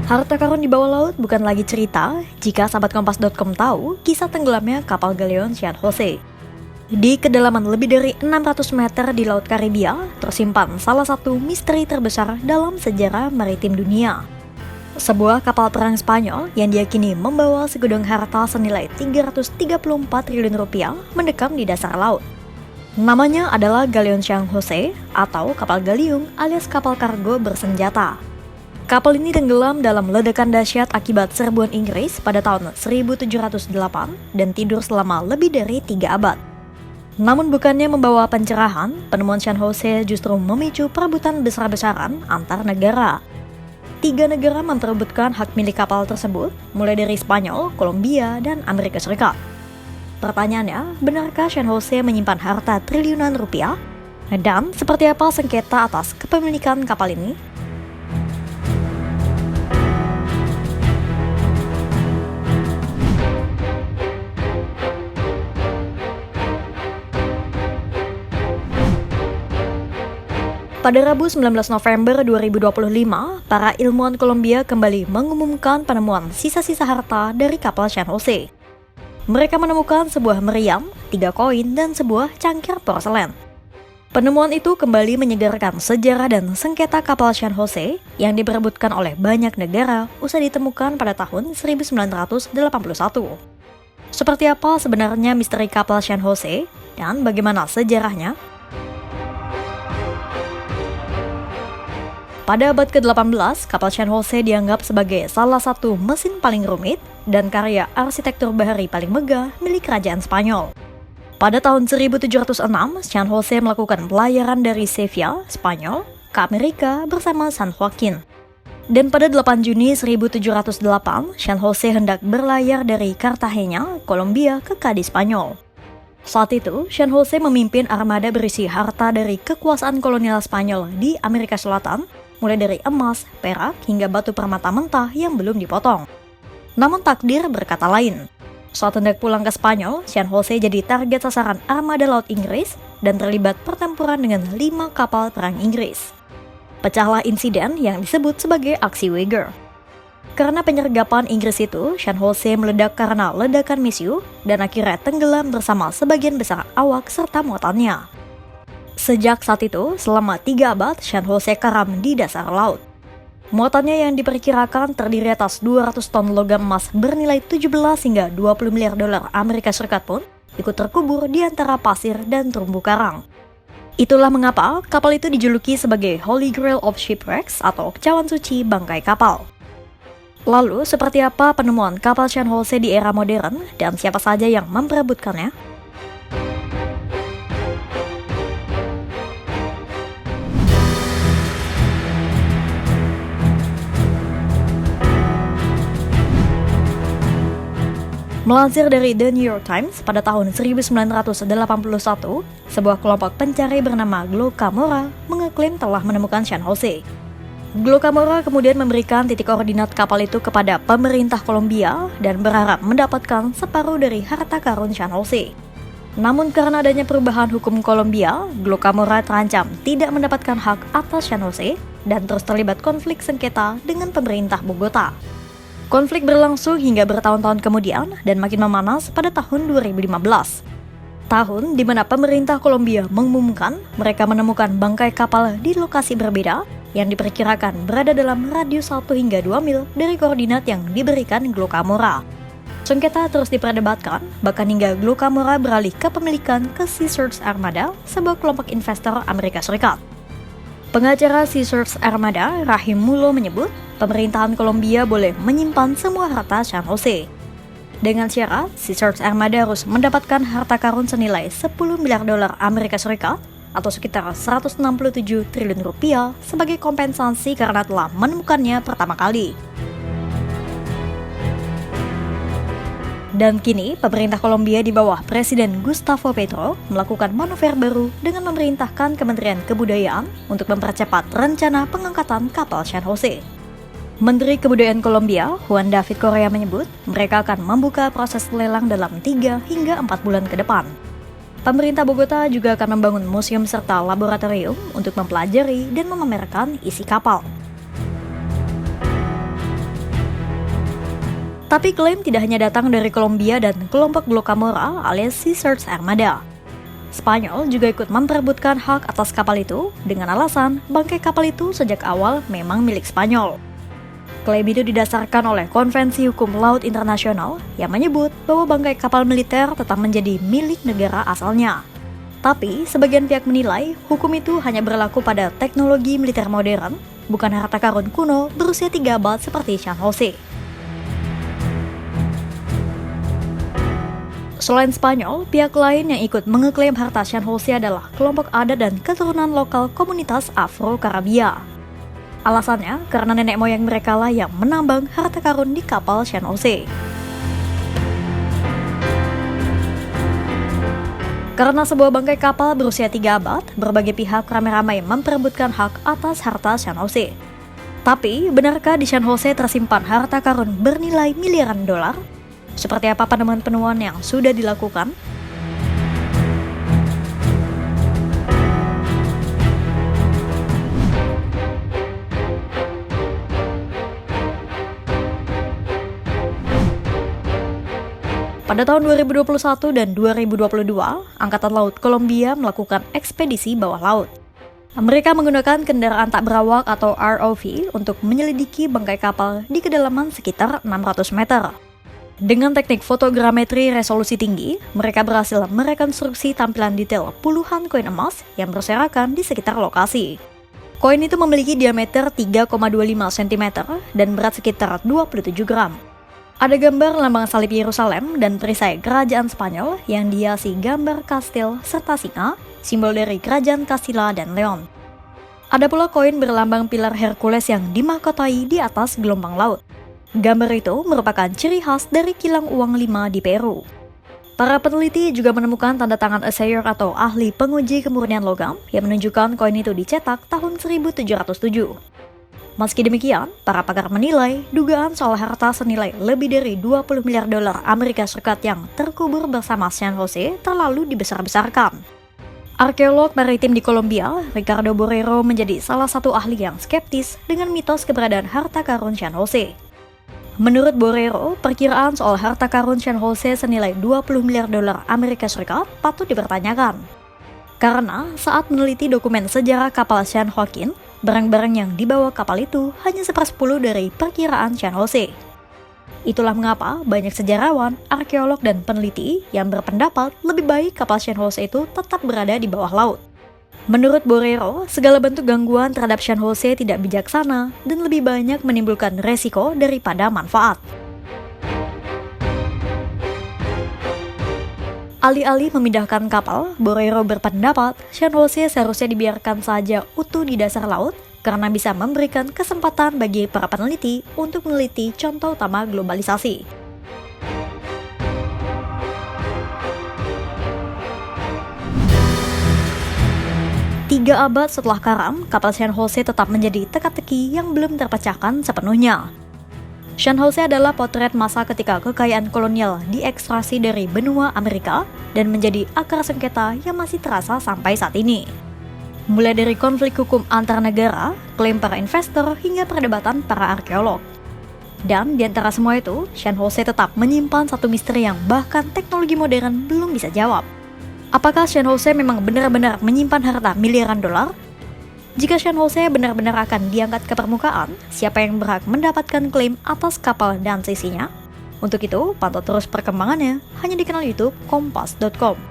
Harta karun di bawah laut bukan lagi cerita jika sahabat Kompas.com tahu kisah tenggelamnya kapal galeon San Jose. Di kedalaman lebih dari 600 meter di Laut Karibia, tersimpan salah satu misteri terbesar dalam sejarah maritim dunia. Sebuah kapal perang Spanyol yang diyakini membawa segudang harta senilai 334 triliun rupiah mendekam di dasar laut. Namanya adalah Galeon San Jose atau kapal galiung alias kapal kargo bersenjata. Kapal ini tenggelam dalam ledakan dahsyat akibat serbuan Inggris pada tahun 1708 dan tidur selama lebih dari 3 abad. Namun bukannya membawa pencerahan, penemuan San Jose justru memicu perebutan besar-besaran antar negara. 3 negara memperebutkan hak milik kapal tersebut, mulai dari Spanyol, Kolombia, dan Amerika Serikat. Pertanyaannya, benarkah San Jose menyimpan harta triliunan rupiah? Dan seperti apa sengketa atas kepemilikan kapal ini? Pada Rabu 19 November 2025, para ilmuwan Kolombia kembali mengumumkan penemuan sisa-sisa harta dari kapal San Jose. Mereka menemukan sebuah meriam, 3 koin, dan sebuah cangkir porselen. Penemuan itu kembali menyegarkan sejarah dan sengketa kapal San Jose yang diperebutkan oleh banyak negara usai ditemukan pada tahun 1981. Seperti apa sebenarnya misteri kapal San Jose dan bagaimana sejarahnya? Pada abad ke-18, kapal San Jose dianggap sebagai salah satu mesin paling rumit dan karya arsitektur bahari paling megah milik kerajaan Spanyol. Pada tahun 1706, San Jose melakukan pelayaran dari Sevilla, Spanyol, ke Amerika bersama San Joaquin. Dan pada 8 Juni 1708, San Jose hendak berlayar dari Cartagena, Kolombia ke Cadiz, Spanyol. Saat itu, San Jose memimpin armada berisi harta dari kekuasaan kolonial Spanyol di Amerika Selatan, mulai dari emas, perak, hingga batu permata mentah yang belum dipotong. Namun takdir berkata lain. Saat hendak pulang ke Spanyol, San Jose jadi target sasaran armada laut Inggris dan terlibat pertempuran dengan 5 kapal perang Inggris. Pecahlah insiden yang disebut sebagai aksi Weiger. Karena penyergapan Inggris itu, San Jose meledak karena ledakan misiu dan akhirnya tenggelam bersama sebagian besar awak serta muatannya. Sejak saat itu, selama 3 abad, San Jose karam di dasar laut. Muatannya yang diperkirakan terdiri atas 200 ton logam emas bernilai 17 hingga 20 miliar dolar Amerika Serikat pun ikut terkubur di antara pasir dan terumbu karang. Itulah mengapa kapal itu dijuluki sebagai Holy Grail of Shipwrecks atau cawan suci bangkai kapal. Lalu, seperti apa penemuan kapal San Jose di era modern dan siapa saja yang memperebutkannya? Melansir dari The New York Times, pada tahun 1981, sebuah kelompok pencari bernama Glocamora mengeklaim telah menemukan San Jose. Glocamora kemudian memberikan titik koordinat kapal itu kepada pemerintah Kolombia dan berharap mendapatkan separuh dari harta karun San Jose. Namun karena adanya perubahan hukum Kolombia, Glocamora terancam tidak mendapatkan hak atas San Jose dan terus terlibat konflik sengketa dengan pemerintah Bogota. Konflik berlangsung hingga bertahun-tahun kemudian dan makin memanas pada tahun 2015. Tahun di mana pemerintah Kolombia mengumumkan mereka menemukan bangkai kapal di lokasi berbeda yang diperkirakan berada dalam radius 1 hingga 2 mil dari koordinat yang diberikan Glocamora. Sengketa terus diperdebatkan, bahkan hingga Glocamora beralih kepemilikan ke Caesars Armada, sebuah kelompok investor Amerika Serikat. Pengacara Caesars Armada, Rahim Mullo menyebut, pemerintahan Kolombia boleh menyimpan semua harta San Jose. Dengan syarat, Caesars Armada harus mendapatkan harta karun senilai 10 miliar dolar Amerika Serikat atau sekitar 167 triliun rupiah sebagai kompensasi karena telah menemukannya pertama kali. Dan kini, pemerintah Kolombia di bawah Presiden Gustavo Petro melakukan manuver baru dengan memerintahkan Kementerian Kebudayaan untuk mempercepat rencana pengangkatan kapal San Jose. Menteri Kebudayaan Kolombia, Juan David Correa menyebut mereka akan membuka proses lelang dalam 3 hingga 4 bulan ke depan. Pemerintah Bogota juga akan membangun museum serta laboratorium untuk mempelajari dan memamerkan isi kapal. Tapi klaim tidak hanya datang dari Kolombia dan kelompok Glocamora alias Caesars Armada. Spanyol juga ikut memperebutkan hak atas kapal itu dengan alasan bangkai kapal itu sejak awal memang milik Spanyol. Klaim itu didasarkan oleh Konvensi Hukum Laut Internasional yang menyebut bahwa bangkai kapal militer tetap menjadi milik negara asalnya. Tapi, sebagian pihak menilai hukum itu hanya berlaku pada teknologi militer modern, bukan harta karun kuno berusia 3 abad seperti San Jose. Selain Spanyol, pihak lain yang ikut mengeklaim harta San Jose adalah kelompok adat dan keturunan lokal komunitas Afro-Karabia. Alasannya karena nenek moyang mereka lah yang menambang harta karun di kapal San Jose. Karena sebuah bangkai kapal berusia 3 abad, berbagai pihak ramai-ramai memperebutkan hak atas harta San Jose. Tapi, benarkah di San Jose tersimpan harta karun bernilai miliaran dolar? Seperti apa penemuan-penemuan yang sudah dilakukan? Pada tahun 2021 dan 2022, Angkatan Laut Kolombia melakukan ekspedisi bawah laut. Mereka menggunakan kendaraan tak berawak atau ROV untuk menyelidiki bangkai kapal di kedalaman sekitar 600 meter. Dengan teknik fotogrametri resolusi tinggi, mereka berhasil merekonstruksi tampilan detail puluhan koin emas yang berserakan di sekitar lokasi. Koin itu memiliki diameter 3,25 cm dan berat sekitar 27 gram. Ada gambar lambang salib Yerusalem dan perisai kerajaan Spanyol yang dihiasi gambar kastil serta singa, simbol dari kerajaan Castilla dan Leon. Ada pula koin berlambang pilar Hercules yang dimahkotai di atas gelombang laut. Gambar itu merupakan ciri khas dari kilang uang 5 di Peru. Para peneliti juga menemukan tanda tangan assayer atau ahli penguji kemurnian logam yang menunjukkan koin itu dicetak tahun 1707. Meski demikian, para pakar menilai dugaan soal harta senilai lebih dari 20 miliar dolar Amerika Serikat yang terkubur bersama San Jose terlalu dibesar-besarkan. Arkeolog maritim di Kolombia, Ricardo Borrero, menjadi salah satu ahli yang skeptis dengan mitos keberadaan harta karun San Jose. Menurut Borrero, perkiraan soal harta karun San Jose senilai 20 miliar dolar Amerika Serikat patut dipertanyakan. Karena saat meneliti dokumen sejarah kapal San Joaquin, barang-barang yang dibawa kapal itu hanya 1/10 dari perkiraan San Jose. Itulah mengapa banyak sejarawan, arkeolog, dan peneliti yang berpendapat lebih baik kapal San Jose itu tetap berada di bawah laut. Menurut Borrero, segala bentuk gangguan terhadap San Jose tidak bijaksana dan lebih banyak menimbulkan resiko daripada manfaat. Alih-alih memindahkan kapal, Borrero berpendapat San Jose seharusnya dibiarkan saja utuh di dasar laut karena bisa memberikan kesempatan bagi para peneliti untuk meneliti contoh utama globalisasi. Tiga abad setelah karam, kapal San Jose tetap menjadi teka-teki yang belum terpecahkan sepenuhnya. San Jose adalah potret masa ketika kekayaan kolonial diekstraksi dari benua Amerika dan menjadi akar sengketa yang masih terasa sampai saat ini. Mulai dari konflik hukum antar negara, klaim para investor, hingga perdebatan para arkeolog. Dan di antara semua itu, San Jose tetap menyimpan satu misteri yang bahkan teknologi modern belum bisa jawab. Apakah San Jose memang benar-benar menyimpan harta miliaran dolar? Jika San Jose benar-benar akan diangkat ke permukaan, siapa yang berhak mendapatkan klaim atas kapal dan sisinya? Untuk itu, pantau terus perkembangannya hanya di kanal YouTube Kompas.com.